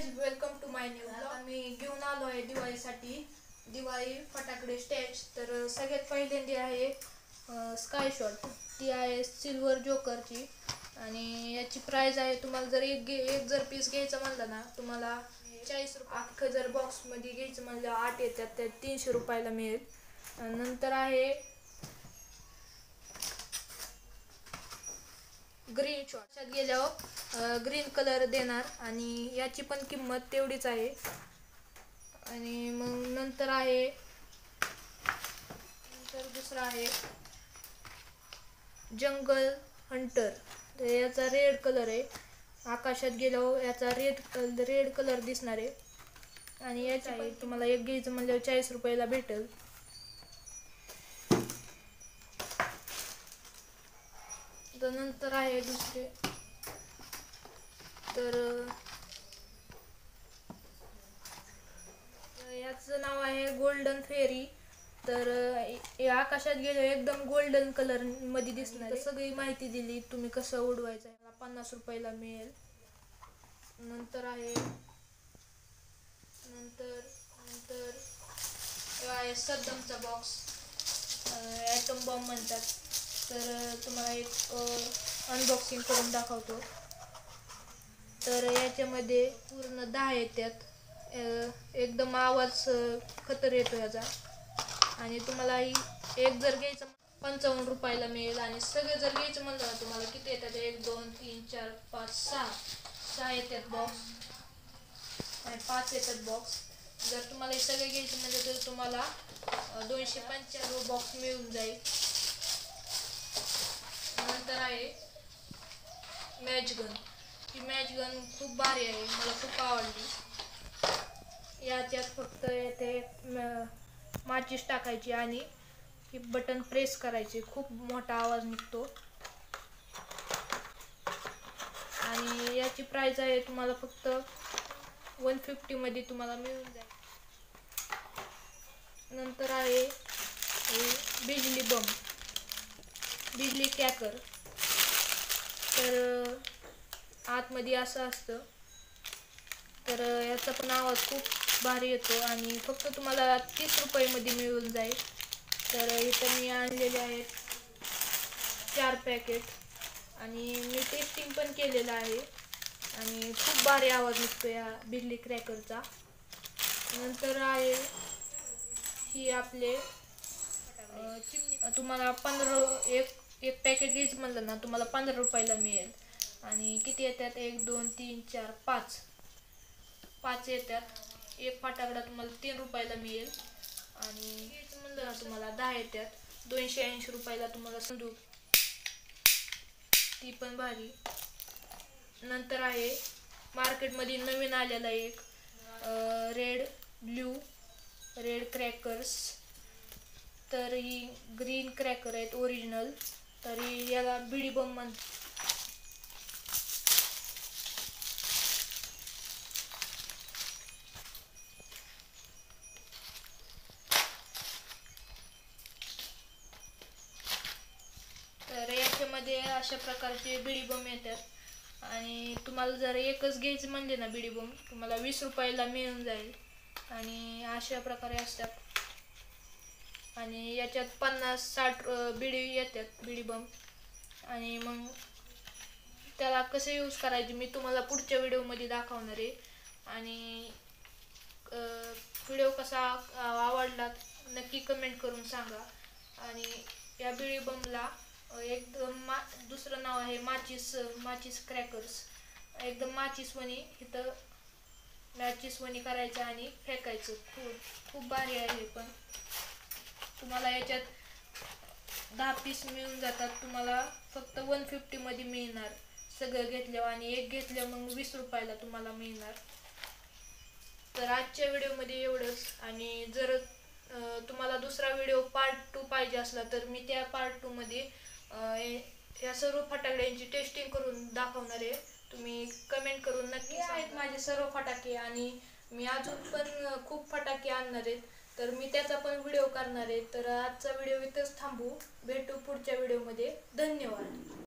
Guys, welcome to my new blog. मी घेऊन आलो आहे दिवाळीसाठी दिवाळी फटाकडे स्टॅच। तर सगळ्यात पहिल्यांदा आहे स्काय शॉट। ती आहे सिल्वर जोकरची आणि याची प्राइस आहे, तुम्हाला जर एक जर पीस घ्यायचं म्हणलं ना तुम्हाला 40 रुपये। अख्खं जर बॉक्समध्ये घ्यायचं म्हणलं 8 येतात, तर 300 रुपयाला मिळेल। नंतर आहे ग्रीन शॉट। गेल्यावर ग्रीन कलर देणार आणि याची पण किंमत तेवढीच आहे। आणि मग नंतर दुसरा आहे जंगल हंटर। तर याचा रेड कलर आहे, आकाशात गेल्यावर याचा रेड कलर दिसणार आहे आणि याची आहे तुम्हाला एक घ्यायचं म्हणजे 40 रुपयाला भेटेल। तर नंतर आहे दुसरे, तर याचं नाव आहे गोल्डन फेरी। तर आकाशात गेले एकदम गोल्डन कलर मध्ये दिसणार। सगळी माहिती दिली तुम्ही कसं उडवायचं आहे, 50 रुपयाला मिळेल। नंतर आहे सद्दामचा बॉक्स, ॲटम बॉम्ब म्हणतात। तर तुम्हाला एक अनबॉक्सिंग करून दाखवतो। तर याच्यामध्ये पूर्ण 10 येतात, एकदम आवाज खतर येतो याचा। आणि तुम्हाला एक जर घ्यायचं 55 रुपयाला मिळेल। आणि सगळे जर घ्यायचं म्हणलं ना तुम्हाला किती येतात, 1 2 3 4 5 6 येतात बॉक्स आणि 5 येतात बॉक्स। जर तुम्हाला हे सगळे घ्यायचे म्हणजे तर तुम्हाला 295 बॉक्स मिळून जाईल। नंतर आहे मॅच गन। ही मॅच गन खूप भारी आहे, मला खूप आवडली। याच्यात फक्त येथे माचीस टाकायची आणि ही बटन प्रेस करायचे, खूप मोठा आवाज निघतो। आणि याची प्राइस आहे तुम्हाला फक्त 150 मध्ये तुम्हाला मिळून जाईल। नंतर आहे बिजली बम, बिजली क्रॅकर। तर आतमध्ये असं असतं, तर याचा पण आवाज खूप भारी येतो आणि फक्त तुम्हाला 30 रुपयामध्ये मिळून जाईल। तर इथं मी आणलेले आहेत 4 पॅकेट आणि मी टेस्टिंग पण केलेलं आहे आणि खूप भारी आवाज निघतो या बिजली क्रॅकरचा। नंतर आहे ही आपले तुम्हाला एक पॅकेट घ्यायचं म्हणलं ना तुम्हाला 15 रुपयाला मिळेल। आणि किती येतात, 1 2 3 4 5 येतात। एक फटाकडा तुम्हाला 3 रुपयाला मिळेल। आणि घ्यायचं म्हणलं ना तुम्हाला 10 येतात, 280 रुपयाला तुम्हाला संदूक, ती पण भारी। नंतर आहे मार्केटमध्ये नवीन आलेला एक रेड क्रॅकर्स। तर ही ग्रीन क्रॅकर आहेत ओरिजिनल, तरी याला बिडी बम म्हणतात। तर याच्यामध्ये अशा प्रकारचे बिडी बम येतात आणि तुम्हाला जर एकच घ्यायचं म्हणले ना बिडी बम तुम्हाला 20 रुपयाला मिळून जाईल। आणि अशा प्रकारे असतात आणि याच्यात 50-60 बिडी येतात बिडी बम। आणि मग त्याला कसे यूज करायचे मी तुम्हाला पुढच्या व्हिडिओमध्ये दाखवणार आहे। आणि व्हिडिओ कसा आवडला नक्की कमेंट करून सांगा। आणि या बिडी बमला एकदम दुसरं नाव आहे माचीस क्रॅकर्स। एकदम माचीसवणी इथं माचीसवणी करायचं आणि फेकायचं, खूप भारी आहे हे पण। तुम्हाला याच्यात 10 पीस मिळून जातात, तुम्हाला फक्त 150 मध्ये मिळणार सगळं घेतल्यावर। आणि एक घेतल्या मग 20 रुपयाला तुम्हाला मिळणार। तर आजच्या व्हिडिओमध्ये एवढंच। आणि जर तुम्हाला दुसरा व्हिडिओ पार्ट 2 पाहिजे असला तर मी त्या पार्ट 2 मध्ये या सर्व फटाक्यांची टेस्टिंग करून दाखवणार आहे। तुम्ही कमेंट करून नक्की आहेत माझे सर्व फटाके आणि मी अजून पण खूप फटाके आणणार आहेत, तर मी त्याचा पण व्हिडिओ करणार आहे। तर आजचा व्हिडिओ इथंच थांबू, भेटू पुढच्या व्हिडिओमध्ये। धन्यवाद।